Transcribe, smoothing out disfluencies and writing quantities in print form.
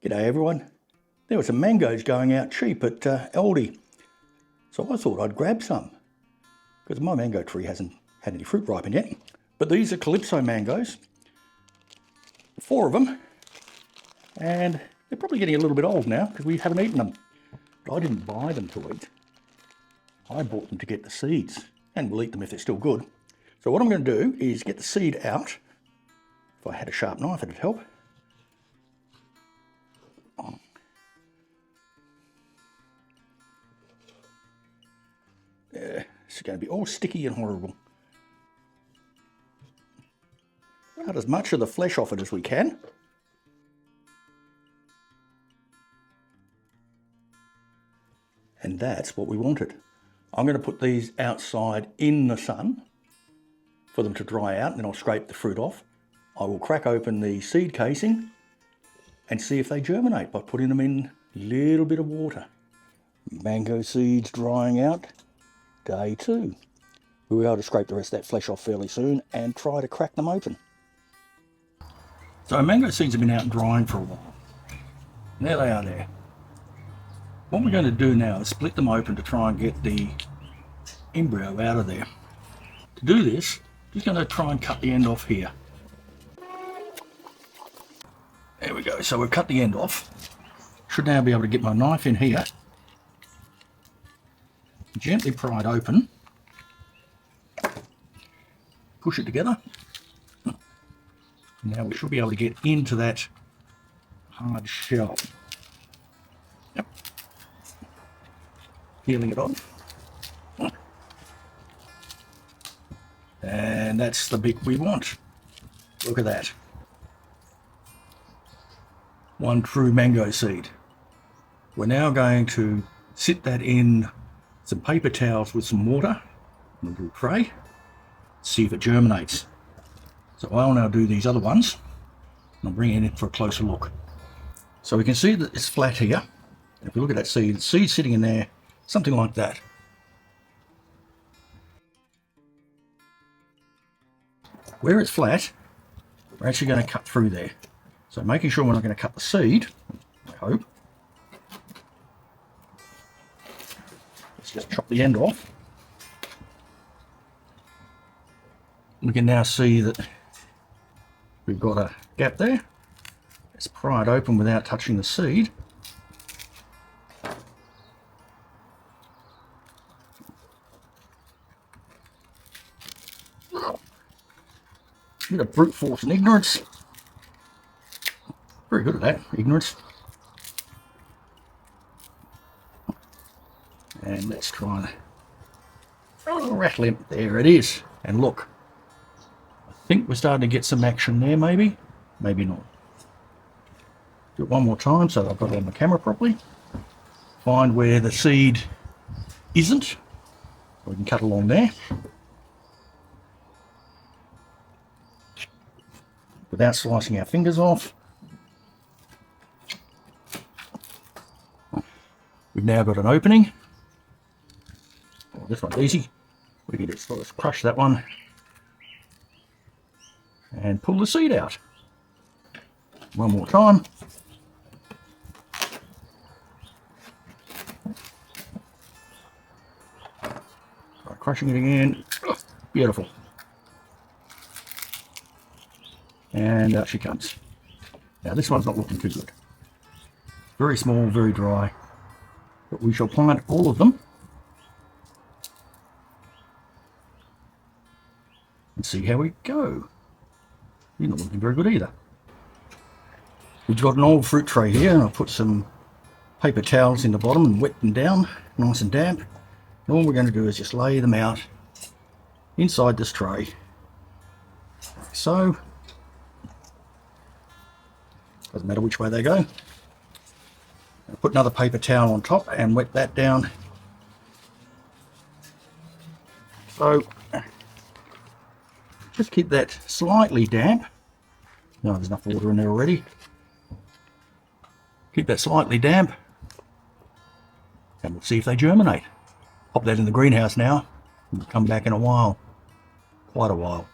G'day everyone. There were some mangoes going out cheap at Aldi, so I thought I'd grab some because my mango tree hasn't had any fruit ripen yet. But these are Calypso mangoes, 4 of them, and they're probably getting a little bit old now because we haven't eaten them. But I didn't buy them to eat. I bought them to get the seeds, and we'll eat them if they're still good. So what I'm going to do is get the seed out. If I had a sharp knife, it'd help. It's going to be all sticky and horrible. Cut as much of the flesh off it as we can. And that's what we wanted. I'm going to put these outside in the sun for them to dry out, and then I'll scrape the fruit off. I will crack open the seed casing and see if they germinate by putting them in a little bit of water. Mango seeds drying out. Day 2. We'll be able to scrape the rest of that flesh off fairly soon and try to crack them open. So mango seeds have been out drying for a while. And there they are there. What we're going to do now is split them open to try and get the embryo out of there. To do this, just going to try and cut the end off here. There we go. So we've cut the end off. Should now be able to get my knife in here. Gently pry it open, push it together. Now we should be able to get into that hard shell. Yep. Peeling it off. And that's the bit we want. Look at that. One true mango seed. We're now going to sit that in some paper towels with some water in a little tray, see if it germinates. So I'll now do these other ones and I'll bring it in for a closer look. So we can see that it's flat here. If we look at that seed, the seed's sitting in there, something like that. Where it's flat, we're actually going to cut through there. So making sure we're not going to cut the seed, I hope. Just chop the end off. We can now see that we've got a gap there. Let's pry it open without touching the seed. A bit of brute force and ignorance. Very good at that, ignorance. And let's try and rattle him. There it is. And look, I think we're starting to get some action there, maybe. Maybe not. Do it one more time so that I've got it on the camera properly. Find where the seed isn't. We can cut along there. Without slicing our fingers off. We've now got an opening. This one's easy. We can just crush that one and pull the seed out. One more time. Try crushing it again. Oh, beautiful. And out she comes. Now this one's not looking too good. Very small, very dry. But we shall plant all of them. And see how we go. You're not looking very good either. We've got an old fruit tray here, and I'll put some paper towels in the bottom and wet them down, nice and damp. And all we're going to do is just lay them out inside this tray. Like so. Doesn't matter which way they go. I'll put another paper towel on top and wet that down. So just keep that slightly damp. No, there's enough water in there already. Keep that slightly damp. And we'll see if they germinate. Pop that in the greenhouse now. We'll come back in a while. Quite a while.